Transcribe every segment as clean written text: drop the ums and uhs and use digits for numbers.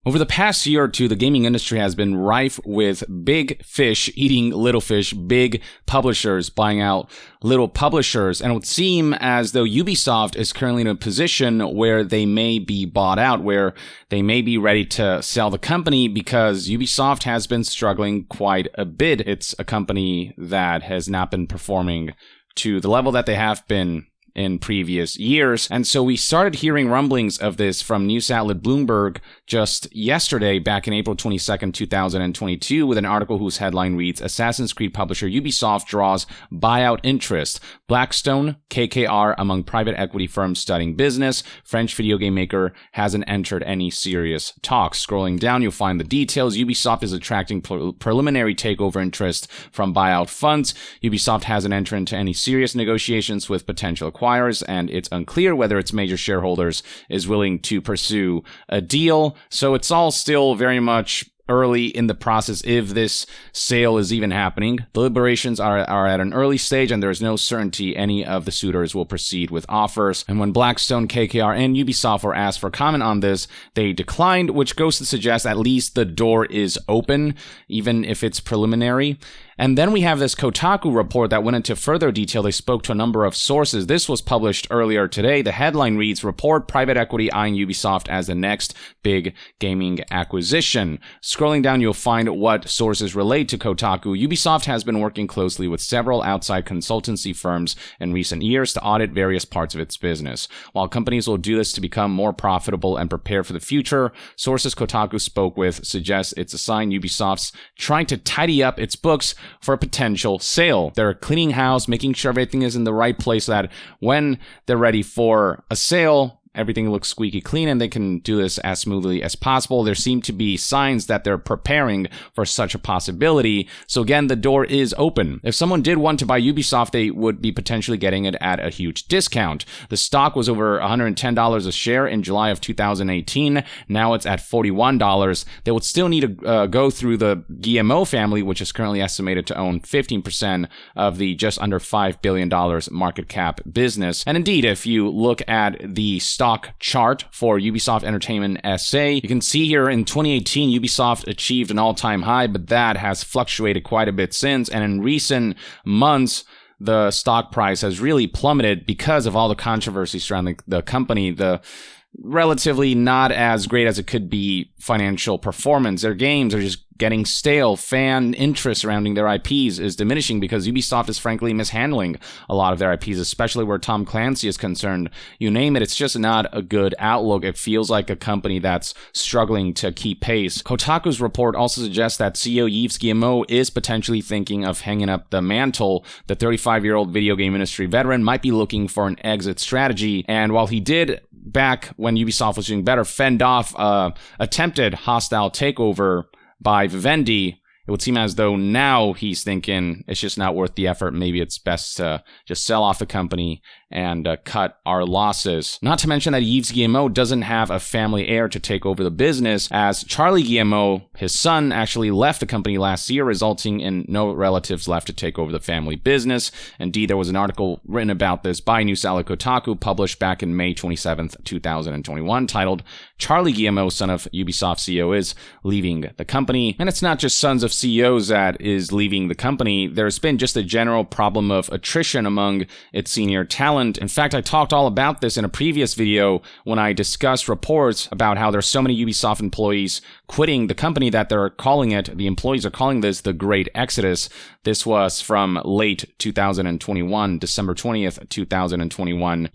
Over the past year or two, the gaming industry has been rife with big fish eating little fish, big publishers buying out little publishers, and it would seem as though Ubisoft is currently in a position where they may be bought out, where they may be ready to sell the company because Ubisoft has been struggling quite a bit. It's a company that has not been performing to the level that they have been in previous years. And so we started hearing rumblings of this from news outlet Bloomberg just yesterday, back in April 22nd, 2022, with an article whose headline reads, Assassin's Creed publisher Ubisoft draws buyout interest. Blackstone, KKR among private equity firms studying business. French video game maker hasn't entered any serious talks. Scrolling down, you'll find the details. Ubisoft is attracting preliminary takeover interest from buyout funds. Ubisoft hasn't entered into any serious negotiations with potential acquirers, and it's unclear whether its major shareholders is willing to pursue a deal. So it's all still very much early in the process if this sale is even happening. Deliberations are at an early stage, and there is no certainty any of the suitors will proceed with offers. And when Blackstone, KKR, and Ubisoft were asked for comment on this, they declined, which goes to suggest at least the door is open, even if it's preliminary. And then we have this Kotaku report that went into further detail. They spoke to a number of sources. This was published earlier today. The headline reads, Report Private Equity Eyeing Ubisoft as the Next Big Gaming Acquisition. Scrolling down, you'll find what sources relate to Kotaku. Ubisoft has been working closely with several outside consultancy firms in recent years to audit various parts of its business. While companies will do this to become more profitable and prepare for the future, sources Kotaku spoke with suggest it's a sign Ubisoft's trying to tidy up its books for a potential sale. They're cleaning house, making sure everything is in the right place so that when they're ready for a sale, everything looks squeaky clean and they can do this as smoothly as possible. There seem to be signs that they're preparing for such a possibility. So again, the door is open. If someone did want to buy Ubisoft, they would be potentially getting it at a huge discount. The stock was over $110 a share in July of 2018. Now it's at $41. They would still need to go through the Guillemot family, which is currently estimated to own 15% of the just under $5 billion market cap business. And indeed, if you look at the stock chart for Ubisoft Entertainment SA, you can see here in 2018, Ubisoft achieved an all-time high, but that has fluctuated quite a bit since. And in recent months, the stock price has really plummeted because of all the controversy surrounding the company. The relatively not as great as it could be financial performance. Their games are just getting stale. Fan interest surrounding their IPs is diminishing because Ubisoft is frankly mishandling a lot of their IPs, especially where Tom Clancy is concerned. You name it, it's just not a good outlook. It feels like a company that's struggling to keep pace. Kotaku's report also suggests that CEO Yves Guillemot is potentially thinking of hanging up the mantle. The 35-year-old video game industry veteran might be looking for an exit strategy, and while he did, back when Ubisoft was doing better, fend off attempted hostile takeover by Vivendi, it would seem as though now he's thinking it's just not worth the effort. Maybe it's best to just sell off the company and cut our losses. Not to mention that Yves Guillemot doesn't have a family heir to take over the business, as Charlie Guillemot, his son, actually left the company last year, resulting in no relatives left to take over the family business. Indeed, there was an article written about this by news outlet Kotaku, published back in May 27th, 2021, titled, Charlie Guillemot, son of Ubisoft CEO, is leaving the company. And it's not just sons of CEOs that is leaving the company. There's been just a general problem of attrition among its senior talent. In fact, I talked all about this in a previous video when I discussed reports about how there's so many Ubisoft employees quitting the company that the employees are calling this the Great Exodus. This was from late 2021, December 20th, 2021.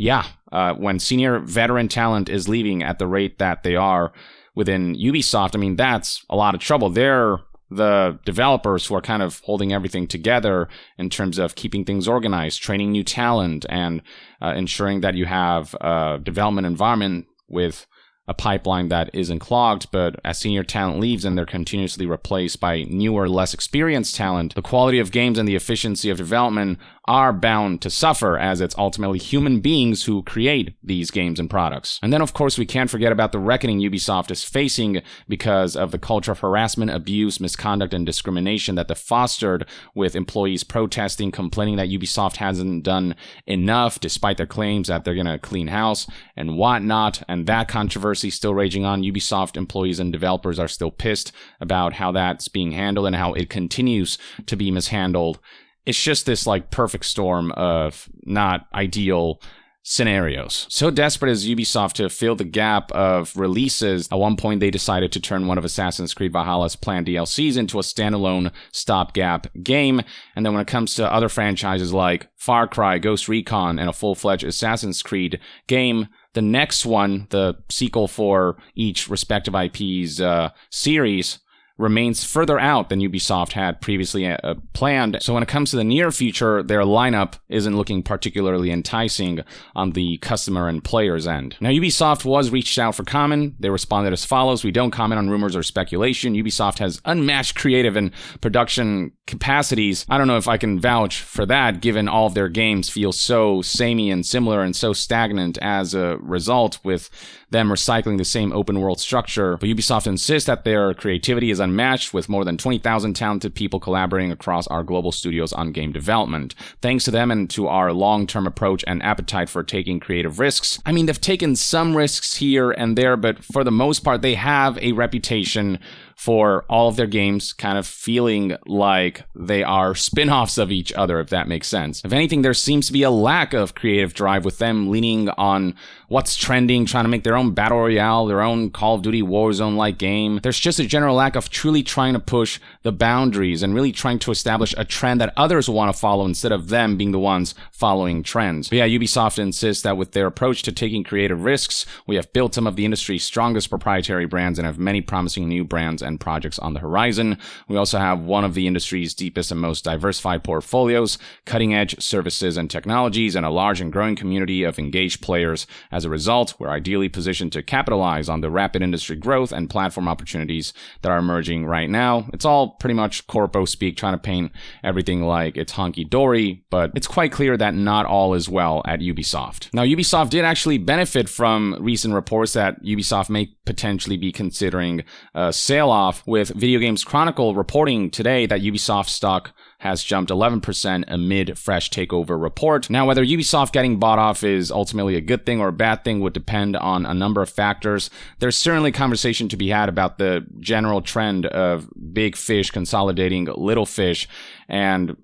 When senior veteran talent is leaving at the rate that they are within Ubisoft, I mean, that's a lot of trouble. They're the developers who are kind of holding everything together in terms of keeping things organized, training new talent, and ensuring that you have a development environment with a pipeline that isn't clogged. But as senior talent leaves and they're continuously replaced by newer, less experienced talent, the quality of games and the efficiency of development are bound to suffer, as it's ultimately human beings who create these games and products. And then, of course, we can't forget about the reckoning Ubisoft is facing because of the culture of harassment, abuse, misconduct, and discrimination that they fostered, with employees protesting, complaining that Ubisoft hasn't done enough, despite their claims that they're going to clean house and whatnot. And that controversy still raging on. Ubisoft employees and developers are still pissed about how that's being handled and how it continues to be mishandled. It's just this like perfect storm of not ideal scenarios. So desperate is Ubisoft to fill the gap of releases. At one point, they decided to turn one of Assassin's Creed Valhalla's planned DLCs into a standalone stopgap game. And then when it comes to other franchises like Far Cry, Ghost Recon, and a full-fledged Assassin's Creed game, the next one, the sequel for each respective IP's series, remains further out than Ubisoft had previously planned. So when it comes to the near future, their lineup isn't looking particularly enticing on the customer and player's end. Now, Ubisoft was reached out for comment. They responded as follows: "We don't comment on rumors or speculation. Ubisoft has unmatched creative and production capacities." I don't know if I can vouch for that, given all of their games feel so samey and similar and so stagnant as a result, with them recycling the same open world structure. But Ubisoft insists that their creativity is unmatched, with more than 20,000 talented people collaborating across our global studios on game development. Thanks to them and to our long-term approach and appetite for taking creative risks. I mean, they've taken some risks here and there, but for the most part, they have a reputation for all of their games kind of feeling like they are spin-offs of each other, if that makes sense. If anything, there seems to be a lack of creative drive, with them leaning on what's trending, trying to make their own Battle Royale, their own Call of Duty Warzone-like game. There's just a general lack of truly trying to push the boundaries and really trying to establish a trend that others will want to follow instead of them being the ones following trends. But yeah, Ubisoft insists that with their approach to taking creative risks, we have built some of the industry's strongest proprietary brands and have many promising new brands and projects on the horizon. We also have one of the industry's deepest and most diversified portfolios, cutting-edge services and technologies, and a large and growing community of engaged players. As a result, we're ideally positioned to capitalize on the rapid industry growth and platform opportunities that are emerging right now. It's all pretty much corpo speak, trying to paint everything like it's hunky-dory, but it's quite clear that not all is well at Ubisoft. Now, Ubisoft did actually benefit from recent reports that Ubisoft may potentially be considering a sale-off, with Video Games Chronicle reporting today that Ubisoft stock has jumped 11% amid fresh takeover report. Now, whether Ubisoft getting bought off is ultimately a good thing or a bad thing would depend on a number of factors. There's certainly conversation to be had about the general trend of big fish consolidating little fish, and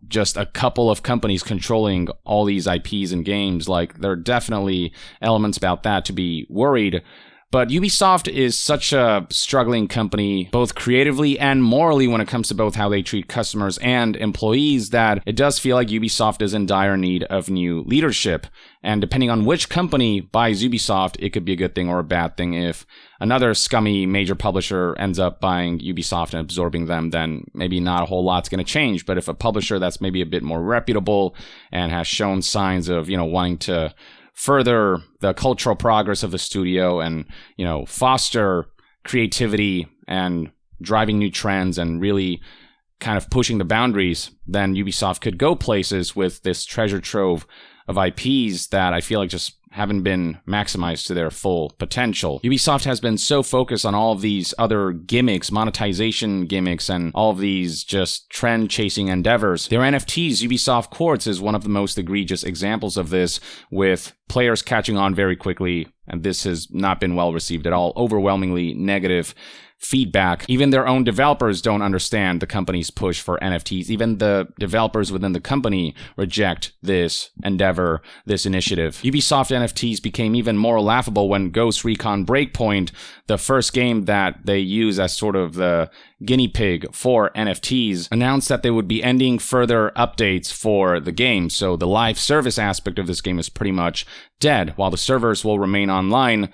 just a couple of companies controlling all these IPs and games. Like, there are definitely elements about that to be worried. But Ubisoft is such a struggling company, both creatively and morally, when it comes to both how they treat customers and employees, that it does feel like Ubisoft is in dire need of new leadership. And depending on which company buys Ubisoft, it could be a good thing or a bad thing. If another scummy major publisher ends up buying Ubisoft and absorbing them, then maybe not a whole lot's going to change. But if a publisher that's maybe a bit more reputable and has shown signs of, wanting to further the cultural progress of the studio and, foster creativity and driving new trends and really kind of pushing the boundaries, then Ubisoft could go places with this treasure trove of IPs that I feel like just haven't been maximized to their full potential. Ubisoft has been so focused on all of these other gimmicks, monetization gimmicks, and all of these just trend-chasing endeavors. Their NFTs, Ubisoft Quartz, is one of the most egregious examples of this, with players catching on very quickly, and this has not been well received at all. Overwhelmingly negative feedback. Even their own developers don't understand the company's push for NFTs. Even the developers within the company reject this endeavor, this initiative. Ubisoft NFTs became even more laughable when Ghost Recon Breakpoint, the first game that they use as sort of the guinea pig for NFTs, announced that they would be ending further updates for the game. So the live service aspect of this game is pretty much dead. While the servers will remain online,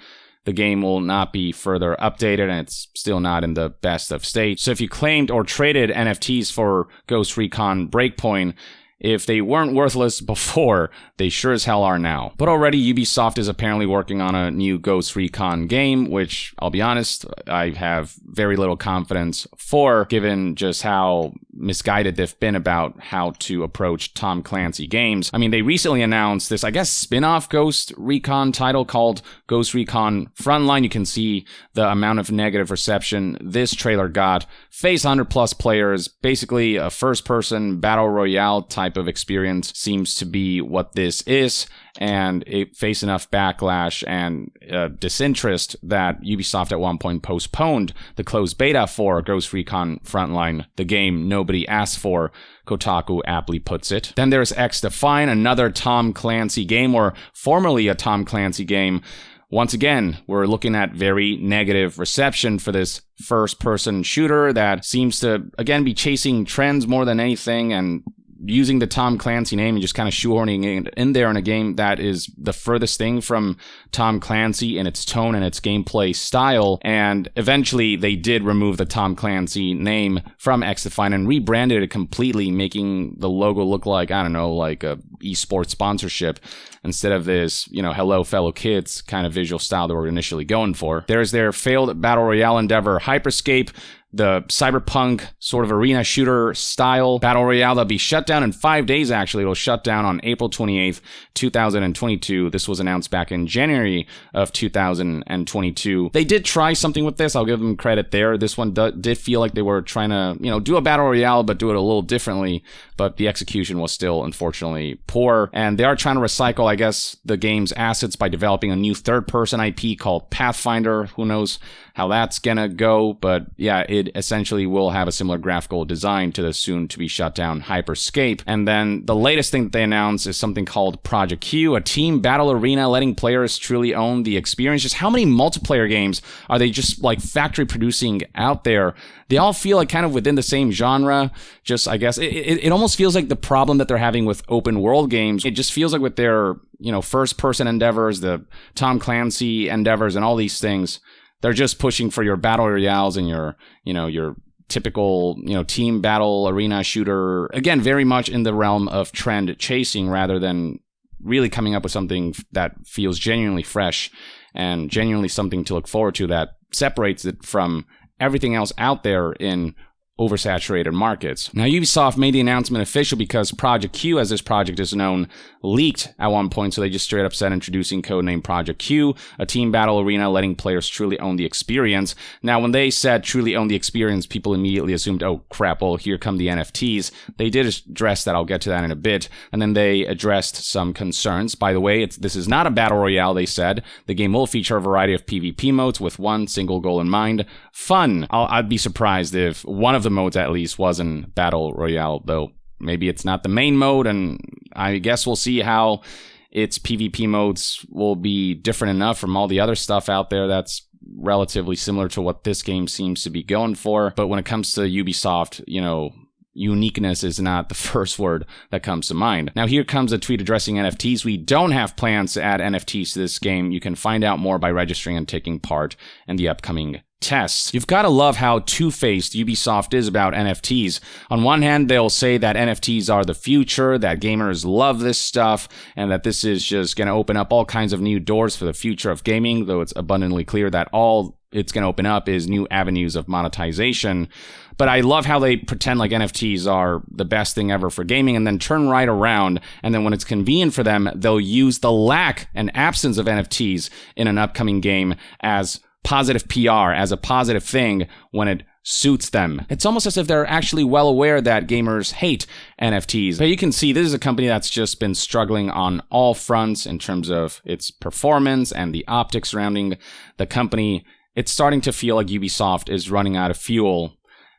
the game will not be further updated, and it's still not in the best of state. So if you claimed or traded NFTs for Ghost Recon Breakpoint, if they weren't worthless before, they sure as hell are now. But already Ubisoft is apparently working on a new Ghost Recon game, which, I'll be honest, I have very little confidence for, given just how misguided they've been about how to approach Tom Clancy games. I mean, they recently announced this, I guess, spin-off Ghost Recon title called Ghost Recon Frontline. You can see the amount of negative reception this trailer got. Face 100 plus players, basically a first-person battle royale type of experience seems to be what this is, and it faced enough backlash and disinterest that Ubisoft at one point postponed the closed beta for Ghost Recon Frontline, the game nobody asked for, Kotaku aptly puts it. Then there's X-Defiant, another Tom Clancy game, or formerly a Tom Clancy game. Once again, we're looking at very negative reception for this first-person shooter that seems to, again, be chasing trends more than anything and using the Tom Clancy name and just kind of shoehorning it in there in a game that is the furthest thing from Tom Clancy in its tone and its gameplay style. And eventually they did remove the Tom Clancy name from X-Defiant and rebranded it completely, making the logo look like, I don't know, like a esports sponsorship instead of this, you know, hello fellow kids kind of visual style that we're initially going for. There's their failed battle royale endeavor Hyperscape, the cyberpunk sort of arena shooter style battle royale that'll be shut down in 5 days. Actually, it'll shut down on April 28th, 2022. This was announced back in January of 2022. They did try something with this. I'll give them credit there. This one did feel like they were trying to, you know, do a battle royale, but do it a little differently. But the execution was still, unfortunately, poor. And they are trying to recycle, I guess, the game's assets by developing a new third-person IP called Pathfinder. Who knows how that's gonna go, but yeah, it essentially will have a similar graphical design to the soon-to-be shut down Hyperscape. And then the latest thing that they announced is something called Project Q, a team battle arena letting players truly own the experience. Just how many multiplayer games are they just like factory producing out there? They all feel like kind of within the same genre. Just, I guess, it almost feels like the problem that they're having with open world games. It just feels like with their, you know, first-person endeavors, the Tom Clancy endeavors and all these things, they're just pushing for your battle royales and your, you know, your typical, you know, team battle arena shooter. Again, very much in the realm of trend chasing rather than really coming up with something that feels genuinely fresh and genuinely something to look forward to that separates it from everything else out there in oversaturated markets. Now, Ubisoft made the announcement official because Project Q, as this project is known, leaked at one point, so they just straight up said introducing codename Project Q, a team battle arena letting players truly own the experience. Now, when they said truly own the experience, people immediately assumed, oh crap, well, here come the NFTs. They did address that, I'll get to that in a bit, and then they addressed some concerns. By the way, this is not a battle royale, they said. The game will feature a variety of PvP modes with one single goal in mind, fun. I'd be surprised if one of the modes at least wasn't battle royale, though maybe it's not the main mode, and I guess we'll see how its PvP modes will be different enough from all the other stuff out there that's relatively similar to what this game seems to be going for. But when it comes to Ubisoft, you know, uniqueness is not the first word that comes to mind. Now, here comes a tweet addressing NFTs. We don't have plans to add NFTs to this game. You can find out more by registering and taking part in the upcoming tests. You've got to love how two-faced Ubisoft is about NFTs. On one hand, they'll say that NFTs are the future, that gamers love this stuff, and that this is just going to open up all kinds of new doors for the future of gaming, though it's abundantly clear that all it's going to open up is new avenues of monetization. But I love how they pretend like NFTs are the best thing ever for gaming and then turn right around, and then when it's convenient for them, they'll use the lack and absence of NFTs in an upcoming game as positive PR, as a positive thing when it suits them. It's almost as if they're actually well aware that gamers hate NFTs. But you can see this is a company that's just been struggling on all fronts in terms of its performance and the optics surrounding the company. It's starting to feel like Ubisoft is running out of fuel.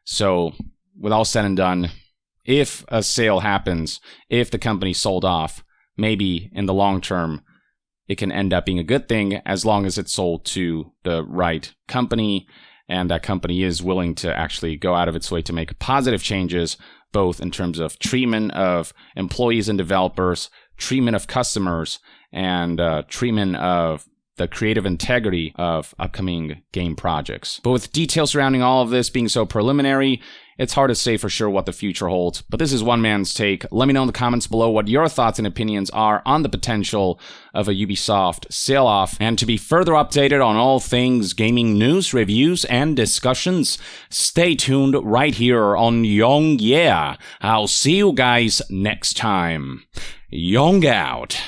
So, with all said and done, if a sale happens, if the company sold off, maybe in the long term, it can end up being a good thing as long as it's sold to the right company, and that company is willing to actually go out of its way to make positive changes, both in terms of treatment of employees and developers, treatment of customers, and treatment of the creative integrity of upcoming game projects. But with details surrounding all of this being so preliminary, it's hard to say for sure what the future holds, but this is one man's take. Let me know in the comments below what your thoughts and opinions are on the potential of a Ubisoft sell-off. And to be further updated on all things gaming news, reviews, and discussions, stay tuned right here on Young Yeah. I'll see you guys next time. Young out.